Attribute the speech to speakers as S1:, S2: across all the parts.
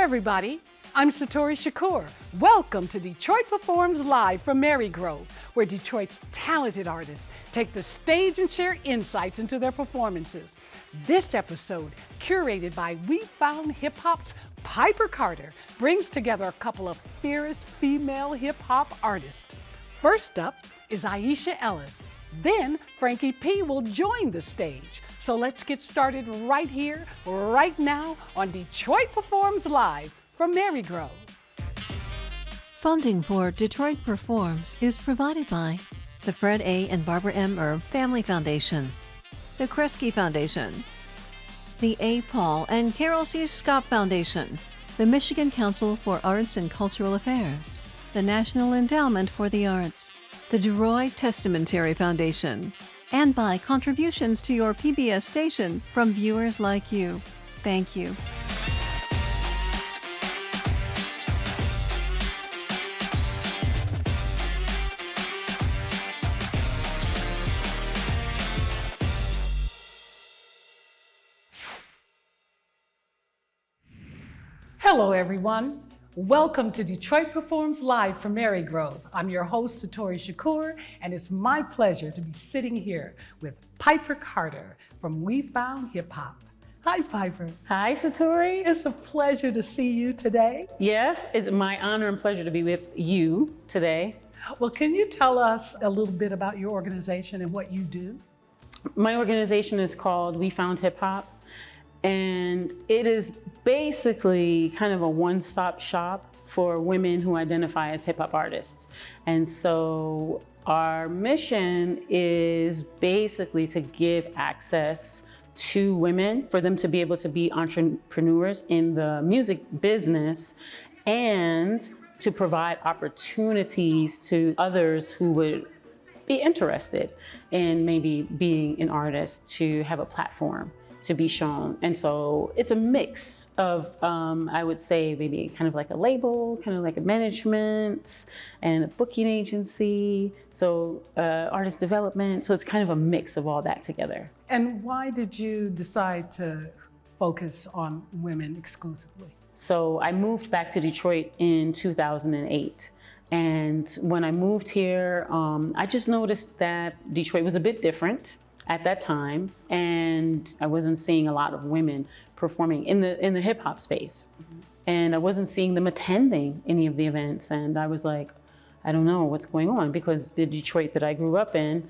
S1: everybody. I'm Satori Shakur. Welcome to Detroit Performs Live from Marygrove, where Detroit's talented artists take the stage and share insights into their performances. This episode, curated by We Found Hip Hop's Piper Carter, brings together a couple of fierce female hip hop artists. First up is Aisha Ellis. Then Frankie P will join the stage. So let's get started right here, right now on Detroit Performs Live from Marygrove.
S2: Funding for Detroit Performs is provided by the Fred A. and Barbara M. Erb Family Foundation, the KRESGE Foundation, the A. Paul and Carol C. Schaap Foundation, the Michigan Council for Arts and Cultural Affairs, the National Endowment for the Arts, the DeRoy Testamentary Foundation, and by contributions to your PBS station from viewers like you. Thank you.
S1: Hello, everyone. Welcome to Detroit Performs Live from Marygrove. I'm your host, Satori Shakur, and it's my pleasure to be sitting here with Piper Carter from We Found Hip Hop. Hi, Piper.
S3: Hi, Satori.
S1: It's a pleasure to see you today.
S3: Yes, it's my honor and pleasure to be with you today.
S1: Well, can you tell us a little bit about your organization and what you do?
S3: My organization is called We Found Hip Hop, and it is basically kind of a one-stop shop for women who identify as hip hop artists. And so our mission is basically to give access to women for them to be able to be entrepreneurs in the music business and to provide opportunities to others who would be interested in maybe being an artist to have a platform to be shown. And so it's a mix of, I would say maybe kind of like a label, kind of like a management and a booking agency. So artist development. So it's kind of a mix of all that together.
S1: And why did you decide to focus on women exclusively?
S3: So I moved back to Detroit in 2008. And when I moved here, I just noticed that Detroit was a bit different at that time, and I wasn't seeing a lot of women performing in the hip hop space. Mm-hmm. And I wasn't seeing them attending any of the events. And I was like, I don't know what's going on, because the Detroit that I grew up in,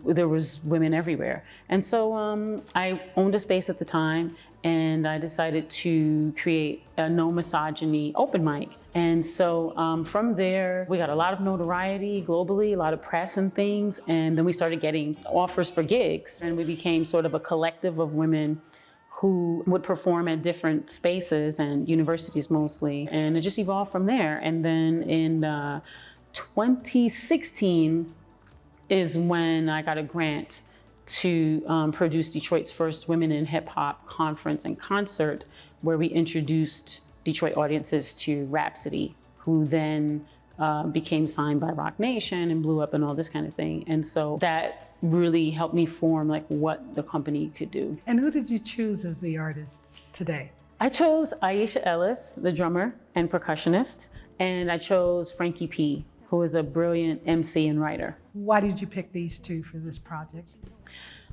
S3: there was women everywhere. And so I owned a space at the time, and I decided to create a no misogyny open mic. And so from there, we got a lot of notoriety globally, a lot of press and things. And then we started getting offers for gigs. And we became sort of a collective of women who would perform at different spaces and universities mostly. And it just evolved from there. And then in 2016 is when I got a grant to produce Detroit's first Women in Hip Hop conference and concert, where we introduced Detroit audiences to Rhapsody, who then became signed by Roc Nation and blew up and all this kind of thing. And so that really helped me form like what the company could do.
S1: And who did you choose as the artists today?
S3: I chose Aisha Ellis, the drummer and percussionist, and I chose Frankie P, who is a brilliant MC and writer.
S1: Why did you pick these two for this project?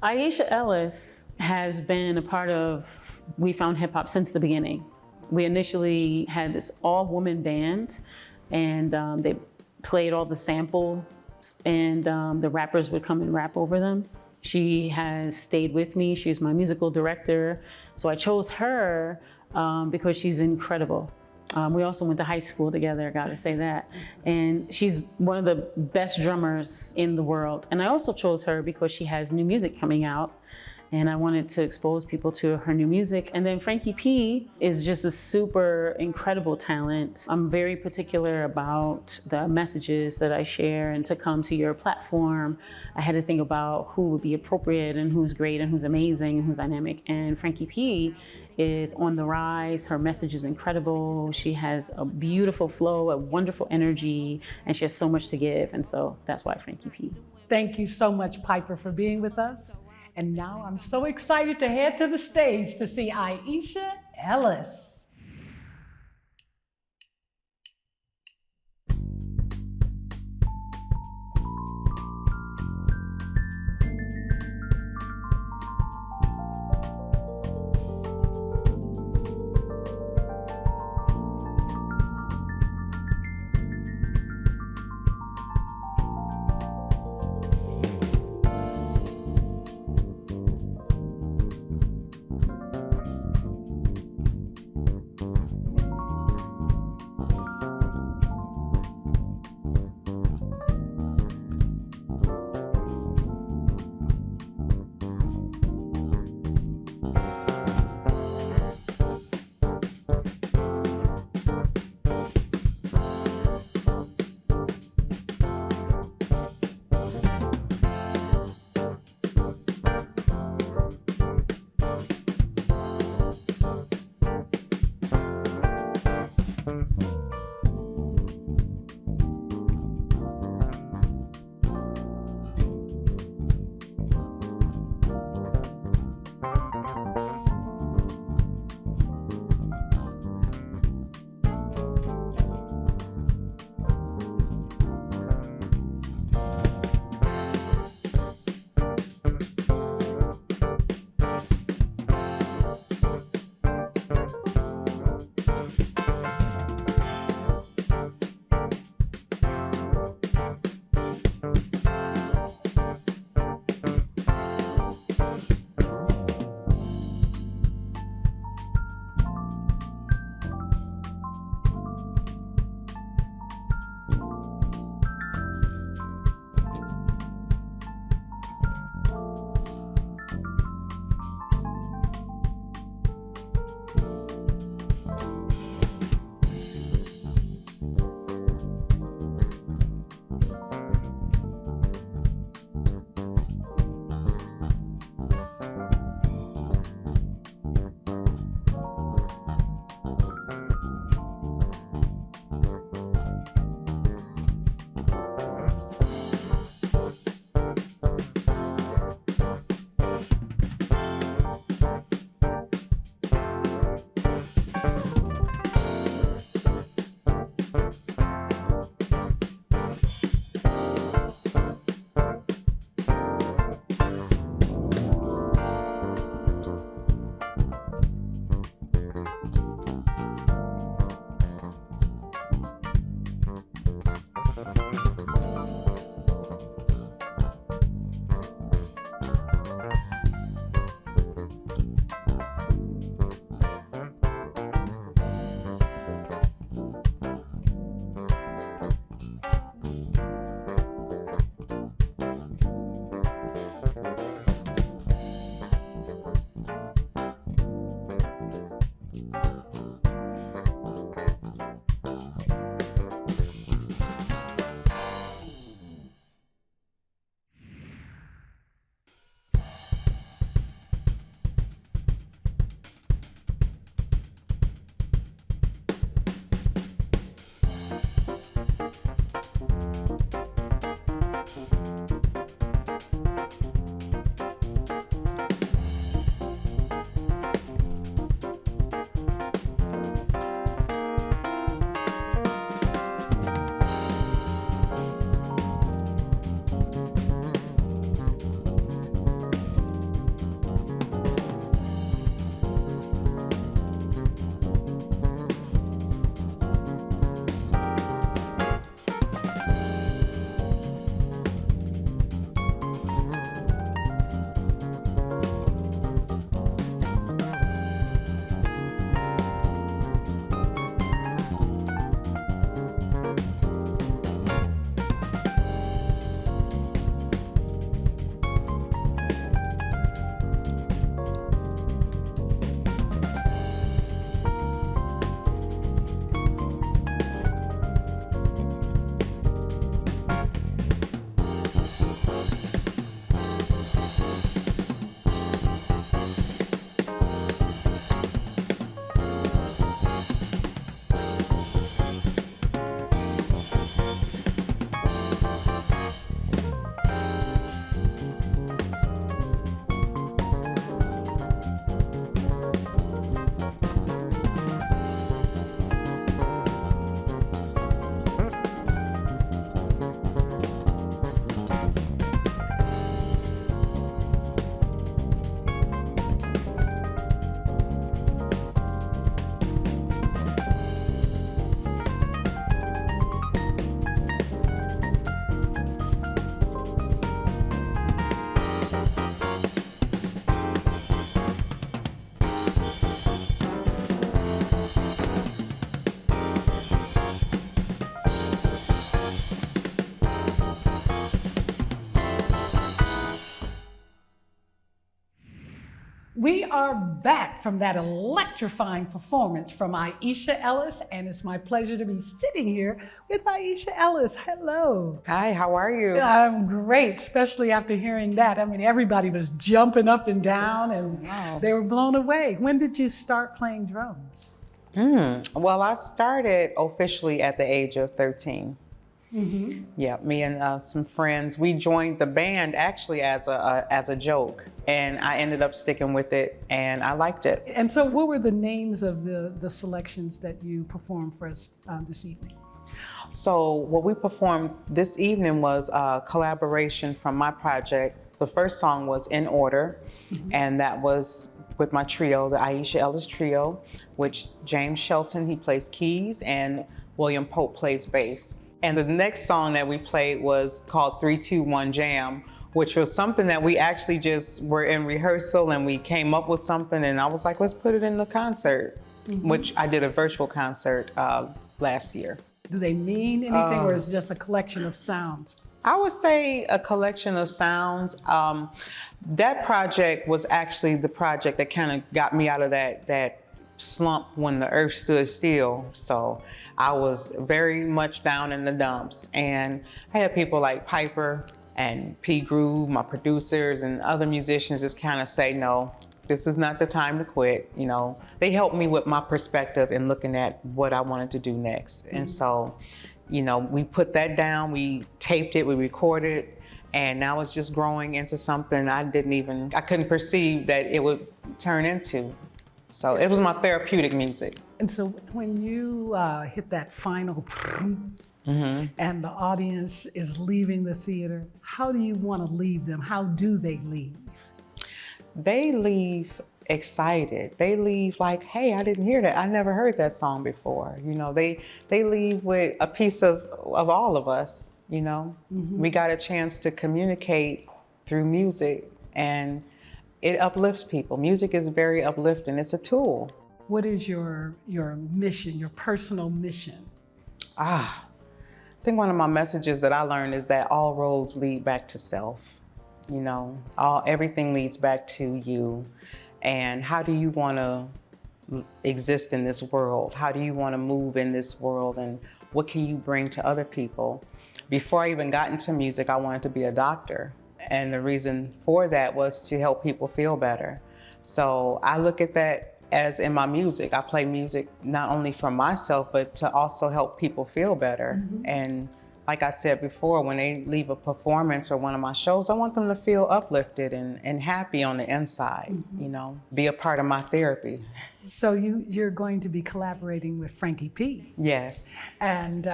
S3: Aisha Ellis has been a part of We Found Hip Hop since the beginning. We initially had this all-woman band, and they played all the samples, and the rappers would come and rap over them. She has stayed with me. She's my musical director. So I chose her because she's incredible. We also went to high school together, I gotta say that. And she's one of the best drummers in the world. And I also chose her because she has new music coming out, and I wanted to expose people to her new music. And then Frankie P is just a super incredible talent. I'm very particular about the messages that I share, and to come to your platform, I had to think about who would be appropriate and who's great and who's amazing and who's dynamic. And Frankie P is on the rise. Her message is incredible. She has a beautiful flow, a wonderful energy, and she has so much to give. And so that's why Frankie P.
S1: Thank you so much, Piper, for being with us. And now I'm so excited to head to the stage to see Aisha Ellis. We are back from that electrifying performance from Aisha Ellis, and it's my pleasure to be sitting here with Aisha Ellis. Hello.
S4: Hi, how are you?
S1: I'm great, especially after hearing that. I mean, everybody was jumping up and down, and they were blown away. When did you start playing drums?
S4: Well, I started officially at the age of 13.
S1: Mm-hmm.
S4: Yeah, me and some friends, we joined the band actually as a joke, and I ended up sticking with it, and I liked it.
S1: And so what were the names of the selections that you performed for us this evening?
S4: So what we performed this evening was a collaboration from my project. The first song was In Order, and that was with my trio, the Aisha Ellis Trio, which James Shelton, he plays keys, and William Pope plays bass. And the next song that we played was called 3-2-1 Jam, which was something that we actually just were in rehearsal and we came up with something, and I was like, let's put it in the concert, which I did a virtual concert last year.
S1: Do they mean anything, or is it just a collection of sounds?
S4: I would say a collection of sounds. That project was actually the project that kind of got me out of that slump when the earth stood still. So I was very much down in the dumps, and I had people like Piper and P Groove, my producers, and other musicians just kind of say, no, this is not the time to quit. You know, they helped me with my perspective in looking at what I wanted to do next. And so, you know, we put that down, we taped it, we recorded, and now it's just growing into something I couldn't perceive that it would turn into. So it was my therapeutic music.
S1: And so when you hit that final and the audience is leaving the theater, how do you want to leave them? How do they leave?
S4: They leave excited. They leave like, hey, I didn't hear that. I never heard that song before. You know, they leave with a piece of all of us, you know. We got a chance to communicate through music, and it uplifts people. Music is very uplifting. It's a tool.
S1: What is your mission, your personal mission?
S4: I think one of my messages that I learned is that all roads lead back to self. You know, everything leads back to you. And how do you want to exist in this world? How do you want to move in this world? And what can you bring to other people? Before I even got into music, I wanted to be a doctor. And the reason for that was to help people feel better. So I look at that as in my music. I play music not only for myself, but to also help people feel better. And like I said before, when they leave a performance or one of my shows, I want them to feel uplifted and happy on the inside, you know, be a part of my therapy.
S1: So you're going to be collaborating with Frankie P.
S4: Yes.
S1: And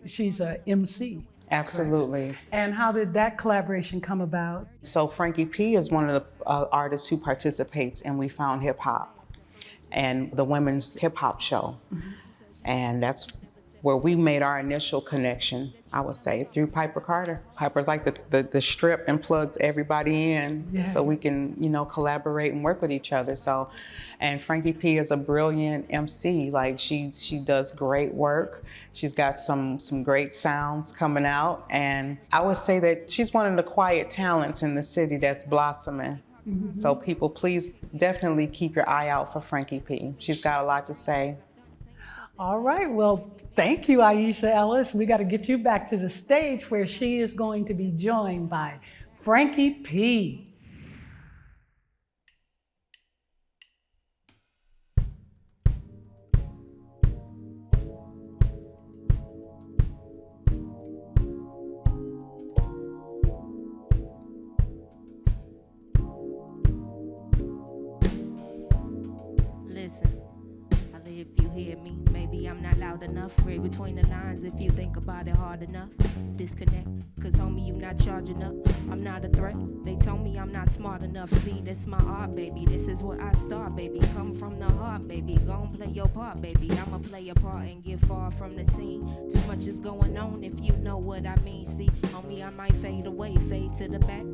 S1: she's a MC.
S4: Absolutely.
S1: Correct? And how did that collaboration come about?
S4: So Frankie P is one of the artists who participates in We Found Hip Hop and the women's hip hop show. And that's where we made our initial connection, I would say, through Piper Carter. Piper's like the strip and plugs everybody in so we can, you know, collaborate and work with each other. So, and Frankie P is a brilliant MC. Like she does great work. She's got some great sounds coming out. And I would say that she's one of the quiet talents in the city that's blossoming. So people, please definitely keep your eye out for Frankie P. She's got a lot to say.
S1: All right, well, thank you, Aisha Ellis. We got to get you back to the stage where she is going to be joined by Frankie P.
S5: Listen, if you hear me, maybe I'm not loud enough. Read between the lines if you think about it hard enough. Disconnect, cause homie, you not charging up. I'm not a threat, they told me I'm not smart enough. See, this my art, baby, this is where I start, baby. Come from the heart, baby, gon' play your part, baby. I'ma play a part and get far from the scene. Too much is going on if you know what I mean. See, homie, I might fade away, fade to the back.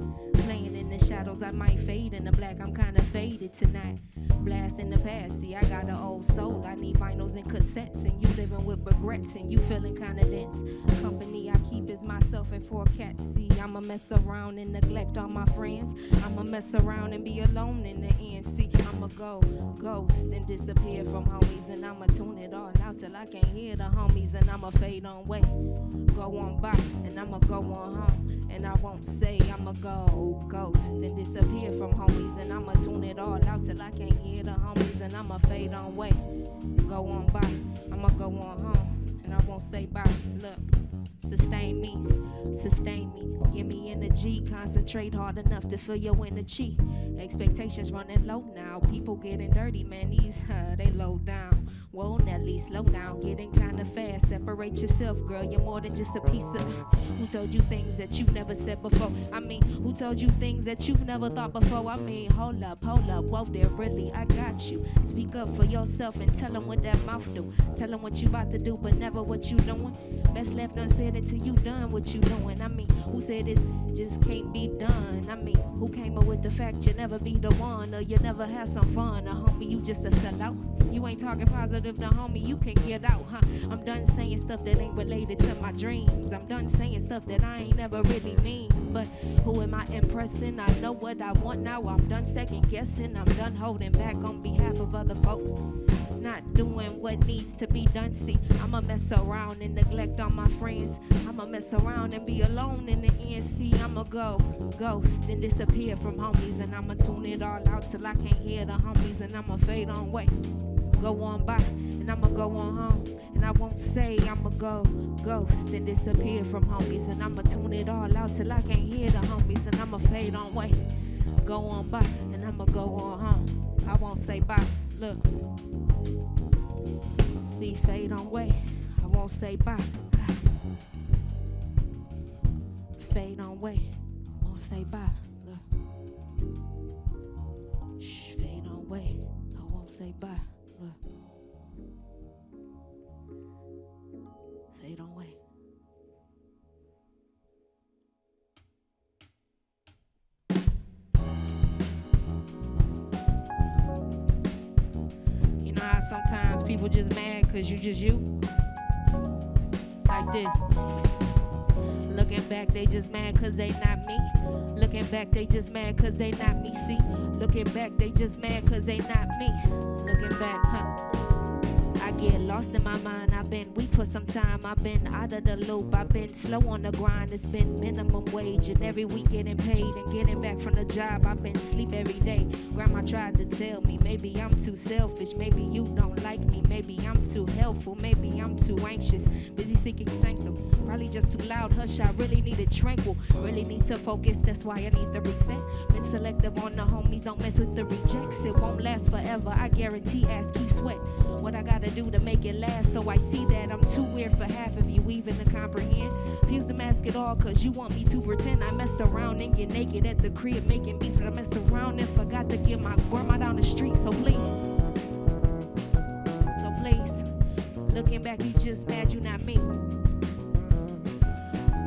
S5: Playing in the shadows, I might fade in the black. I'm kinda faded tonight. Blast in the past, see, I got an old soul. I need vinyls and cassettes, and you living with regrets, and you feeling kinda dense. Company I keep is myself and 4 cats. See, I'ma mess around and neglect all my friends. I'ma mess around and be alone in the end. See, I'ma go ghost and disappear from homies, and I'ma tune it all out till I can't hear the homies, and I'ma fade on way. Go on by, and I'ma go on home, and I won't say I'ma go ghost and disappear from homies, and I'ma tune it all out till I can't hear the homies, and I'ma fade on way. Go on by, I'ma go on home, and I won't say bye. Look, sustain me, give me energy, concentrate hard enough to feel your energy. Expectations running low now, people getting dirty, man, these, they low down. Whoa, Nelly, slow down, getting kinda fast. Separate yourself, girl, you're more than just a piece of. Who told you things that you've never said before? I mean, who told you things that you've never thought before? I mean, hold up, whoa there, really, I got you. Speak up for yourself and tell them what that mouth do. Tell them what you about to do, but never what you doing. Best left unsaid until you done what you doing. I mean, who said this just can't be done? I mean, who came up with the fact you never be the one, or you never have some fun? Or homie, you just a sellout. You ain't talking positive, now homie, you can get out, huh? I'm done saying stuff that ain't related to my dreams. I'm done saying stuff that I ain't never really mean. But who am I impressing? I know what I want now. I'm done second guessing. I'm done holding back on behalf of other folks. Not doing what needs to be done. See, I'ma mess around and neglect all my friends. I'ma mess around and be alone in the end. See, I'ma go ghost and disappear from homies, and I'ma tune it all out till I can't hear the homies, and I'ma fade on way. Go on by, and I'ma go on home, and I won't say I'ma go ghost and disappear from homies, and I'ma tune it all out till I can't hear the homies, and I'ma fade on way. Go on by, and I'ma go on home. I won't say bye. Look, see, fade on way. I won't say bye. Fade on way. I won't say bye. Look, shh, fade on way. I won't say bye. Look. Fade on way. You know how sometimes people just mad cause you just you? Like this. Looking back, they just mad cause they not me. Looking back, they just mad cause they not me. See, looking back, they just mad cause they not me. Looking looking back, I get lost in my mind. I've been weak for some time. I've been out of the loop. I've been slow on the grind. It's been minimum wage and every week getting paid and getting back from the job. I've been sleep every day. Grandma tried to tell me maybe I'm too selfish. Maybe you don't like me. Maybe I'm too helpful. Maybe I'm too anxious. Busy seeking sanctum. Probably just too loud. Hush, I really need it tranquil. Really need to focus. That's why I need the reset. Been selective on the homies. Don't mess with the rejects. It won't last forever. I guarantee ass keep sweat. What I gotta do to make it last, though I see that I'm too weird for half of you even to comprehend. Fuse and mask it all cause you want me to pretend I messed around and get naked at the crib making beats, but I messed around and forgot to get my grandma down the street. So please, looking back, you just mad you not me.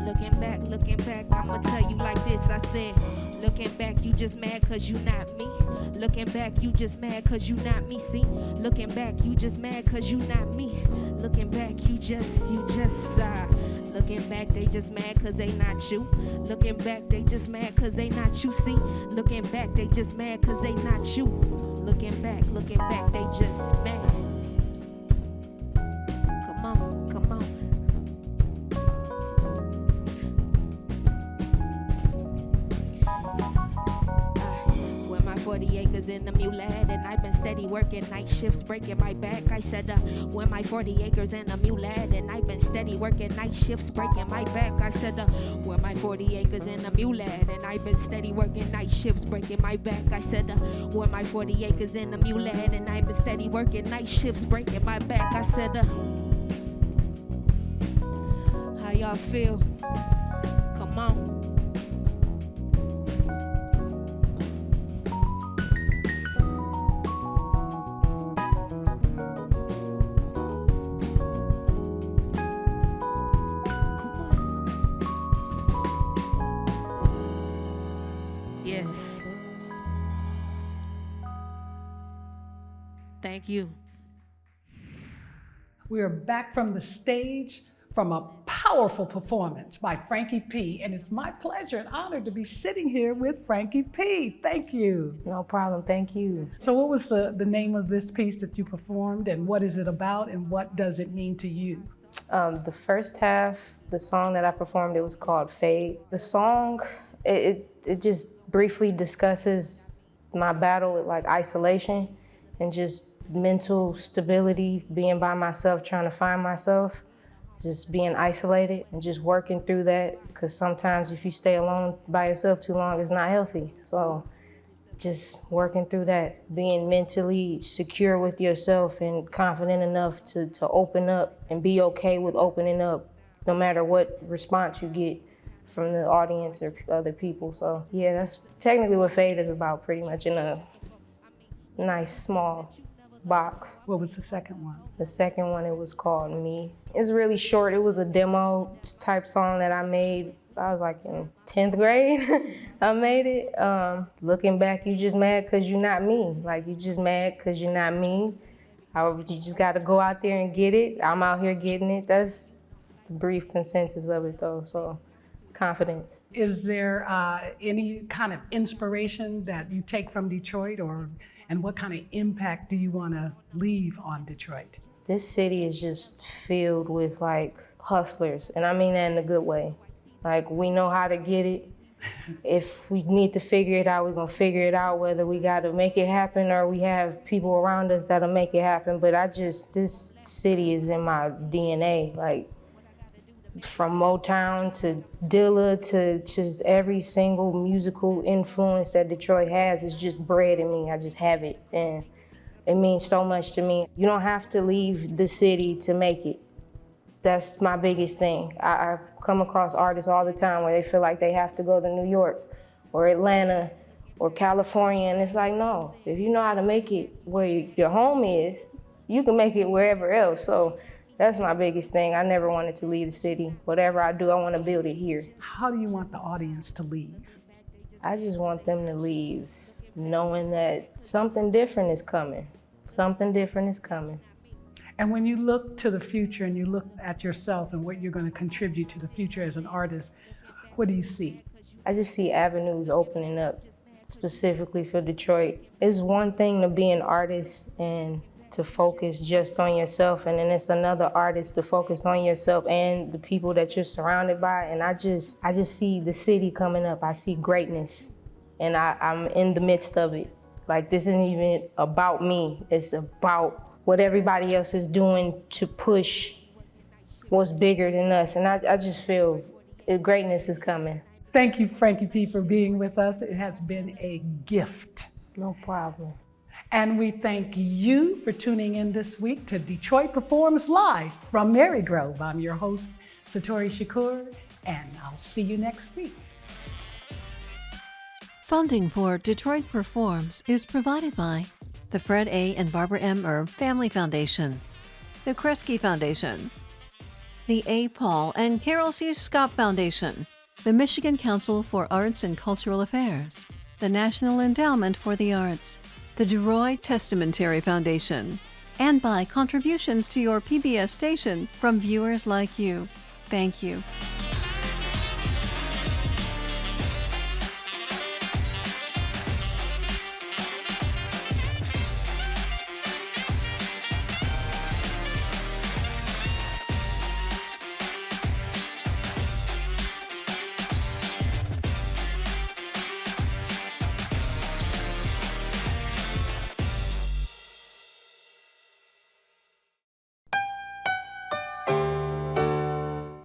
S5: Looking back, I'ma tell you like this. I said, looking back, you just mad cause you not me. Looking back, you just mad cause you not me. See, looking back, you just mad cause you not me. Looking back, you just looking back, they just mad cause they not you. Looking back, they just mad cause they not you. See, looking back, they just mad cause they not you. Looking back, they just mad. Come on, come on. Where my 40 acres in the mule lad, and I've been steady working night shifts, breaking my back. I said, where my 40 acres in the mule lad, and I've been steady working night shifts, breaking my back. I said, where my 40 acres in the mule lad, and I've been steady working night shifts, breaking my back. I said, where my 40 acres in the mule lad, and I've been steady working night shifts, breaking my back. I said, how y'all feel? Come on. Yes. Thank you.
S1: We are back from the stage from a powerful performance by Frankie P. And it's my pleasure and honor to be sitting here with Frankie P. Thank you.
S6: No problem, thank you.
S1: So what was the name of this piece that you performed, and what is it about, and what does it mean to you?
S6: The first half, the song that I performed, it was called Fade. The song, it just briefly discusses my battle with like isolation and just mental stability, being by myself, trying to find myself, just being isolated and just working through that. Because sometimes if you stay alone by yourself too long, it's not healthy. So just working through that, being mentally secure with yourself and confident enough to open up and be okay with opening up, no matter what response you get from the audience or other people. So yeah, that's technically what Fade is about, pretty much, in a nice small box.
S1: What was the second one?
S6: The second one, it was called Me. It's really short. It was a demo type song that I made. I was like in 10th grade. I made it. Looking back, you just mad cause you're not me. Like, you just mad cause you're not me. You just gotta go out there and get it. I'm out here getting it. That's the brief consensus of it though, so confidence.
S1: Is there any kind of inspiration that you take from Detroit, and what kind of impact do you want to leave on Detroit?
S6: This city is just filled with like hustlers, and I mean that in a good way. Like, we know how to get it. If we need to figure it out, we're gonna figure it out, whether we gotta make it happen or we have people around us that'll make it happen. But this city is in my DNA. Like, from Motown to Dilla to just every single musical influence that Detroit has is just bred in me. I just have it, and it means so much to me. You don't have to leave the city to make it. That's my biggest thing. I come across artists all the time where they feel like they have to go to New York or Atlanta or California, and it's like, no, if you know how to make it where your home is, you can make it wherever else. So that's my biggest thing. I never wanted to leave the city. Whatever I do, I want to build it here.
S1: How do you want the audience to leave?
S6: I just want them to leave knowing that something different is coming. Something different is coming.
S1: And when you look to the future and you look at yourself and what you're going to contribute to the future as an artist, what do you see?
S6: I just see avenues opening up specifically for Detroit. It's one thing to be an artist and to focus just on yourself, and then it's another artist to focus on yourself and the people that you're surrounded by. And I just see the city coming up. I see greatness, and I'm in the midst of it. Like, this isn't even about me. It's about what everybody else is doing to push what's bigger than us. And I just feel greatness is coming.
S1: Thank you, Frankie P, for being with us. It has been a gift.
S6: No problem.
S1: And we thank you for tuning in this week to Detroit Performs Live from Marygrove. I'm your host, Satori Shakur, and I'll see you next week.
S2: Funding for Detroit Performs is provided by the Fred A. and Barbara M. Erb Family Foundation, the KRESGE Foundation, the A. Paul and Carol C. Schaap Foundation, the Michigan Council for Arts and Cultural Affairs, the National Endowment for the Arts, the DeRoy Testamentary Foundation, and by contributions to your PBS station from viewers like you. Thank you.